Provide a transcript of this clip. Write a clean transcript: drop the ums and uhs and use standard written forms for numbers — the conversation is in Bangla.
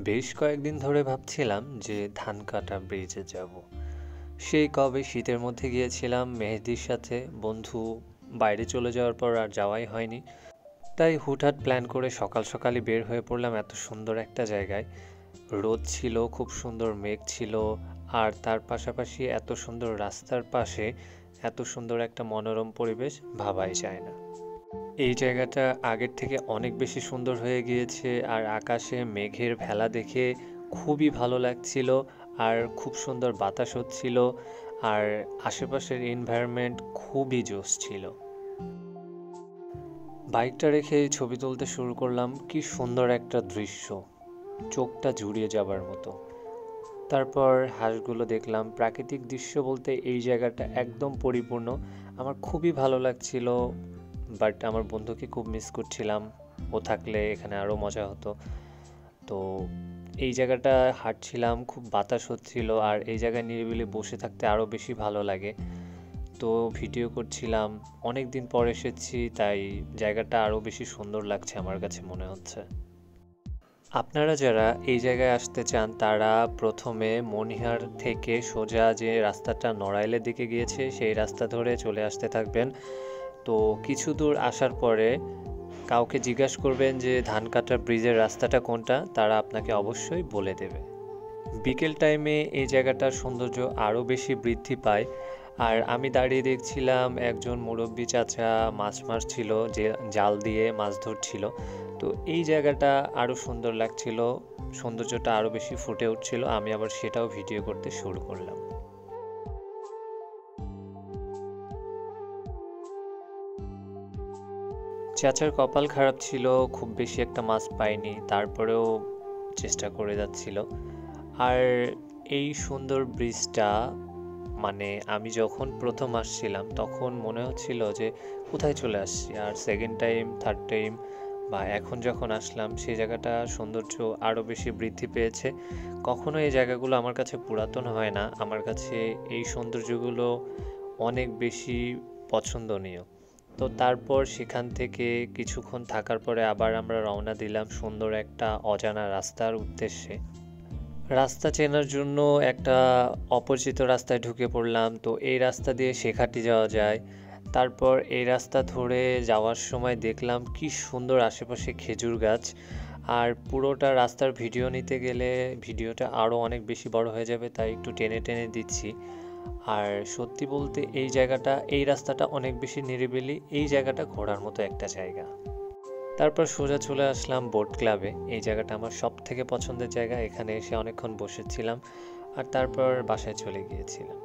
বেশ কয়েকদিন ধরে ভাবছিলাম যে ধানকাটা ব্রিজে যাব। সেই কবে শীতের মধ্যে গিয়েছিলাম মেহেদির সাথে, বন্ধু বাইরে চলে যাওয়ার পর আর যাওয়াই হয়নি। তাই হুটহাট প্ল্যান করে সকাল সকালই বের হয়ে পড়লাম এত সুন্দর একটা জায়গায়। রোদ ছিল, খুব সুন্দর মেঘ ছিল, আর তার পাশাপাশি এত সুন্দর রাস্তার পাশে এত সুন্দর একটা মনোরম পরিবেশ ভাবাই যায় না। এই জায়গাটা আগের থেকে অনেক বেশি সুন্দর হয়ে গিয়েছে, আর আকাশে মেঘের ভেলা দেখে খুবই ভালো লাগছিল। আর খুব সুন্দর বাতাস হচ্ছিল, আর আশেপাশের এনভায়রনমেন্ট খুবই জোশ ছিল। বাইকটা রেখে ছবি তুলতে শুরু করলাম। কি সুন্দর একটা দৃশ্য, চোখটা জুড়িয়ে যাবার মতো। তারপর হাঁসগুলো দেখলাম। প্রাকৃতিক দৃশ্য বলতে এই জায়গাটা একদম পরিপূর্ণ। আমার খুবই ভালো লাগছিল, বাট আমার বন্ধুকে খুব মিস করছিলাম। ও থাকলে এখানে আরও মজা হতো। তো এই জায়গাটা হাঁটছিলাম, খুব বাতাস হচ্ছিল, আর এই জায়গায় নিরিবিলি বসে থাকতে আরও বেশি ভালো লাগে। তো ভিডিও করছিলাম। অনেক দিন পর এসেছি, তাই জায়গাটা আরও বেশি সুন্দর লাগছে আমার কাছে মনে হচ্ছে। আপনারা যারা এই জায়গায় আসতে চান তারা প্রথমে মনিহার থেকে সোজা যে রাস্তাটা নড়াইলের দিকে গিয়েছে সেই রাস্তা ধরে চলে আসতে থাকবেন। তো কিছু দূর আসার পরে কাউকে জিজ্ঞাসা করবেন যে ধানকাটা ব্রিজের রাস্তাটা কোনটা, তারা আপনাকে অবশ্যই বলে দেবে। বিকেল টাইমে এই জায়গাটার সৌন্দর্য আরও বেশি বৃদ্ধি পায়। আর আমি দাঁড়িয়ে দেখছিলাম একজন মুরব্বি চাচা মাছ মারছিল, যে জাল দিয়ে মাছ ধরছিল। তো এই জায়গাটা আরও সুন্দর লাগছিল, সৌন্দর্যটা আরও বেশি ফুটে উঠছিল। আমি আবার সেটাও ভিডিও করতে শুরু করলাম। চাচার কপাল খারাপ ছিল, খুব বেশি একটা মাছ পায়নি, তারপরেও চেষ্টা করে যাচ্ছিল। আর এই সুন্দর ব্রিজটা, মানে আমি যখন প্রথম আসছিলাম তখন মনে হচ্ছিল যে কোথায় চলে আসছি, আর সেকেন্ড টাইম, থার্ড টাইম বা এখন যখন আসলাম সেই জায়গাটা সৌন্দর্য আরও বেশি বৃদ্ধি পেয়েছে। কখনো এই জায়গাগুলো আমার কাছে পুরাতন হয় না, আমার কাছে এই সৌন্দর্যগুলো অনেক বেশি পছন্দনীয়। তো তারপর সেখান থেকে কিছুক্ষণ থাকার পরে আবার আমরা রওনা দিলাম সুন্দর একটা অজানা রাস্তার উদ্দেশ্যে। রাস্তা চেনার জন্য একটা অপরিচিত রাস্তায় ঢুকে পড়লাম। তো এই রাস্তা দিয়ে শেখাটি যাওয়া যায়। তারপর এই রাস্তা ধরে যাওয়ার সময় দেখলাম কি সুন্দর আশেপাশে খেজুর গাছ। আর পুরোটা রাস্তার ভিডিও নিতে গেলে ভিডিওটা আরও অনেক বেশি বড় হয়ে যাবে, তাই একটু টেনে টেনে দিচ্ছি। আর সত্যি বলতে এই জায়গাটা, এই রাস্তাটা অনেক বেশি নিরিবিলি। এই জায়গাটা ঘোরার মতো একটা জায়গা। তারপর সোজা চলে আসলাম বোট ক্লাবে। এই জায়গাটা আমার সব থেকে পছন্দের জায়গা, এখানে এসে অনেকক্ষণ বসেছিলাম আর তারপর বাসায় চলে গিয়েছিলাম।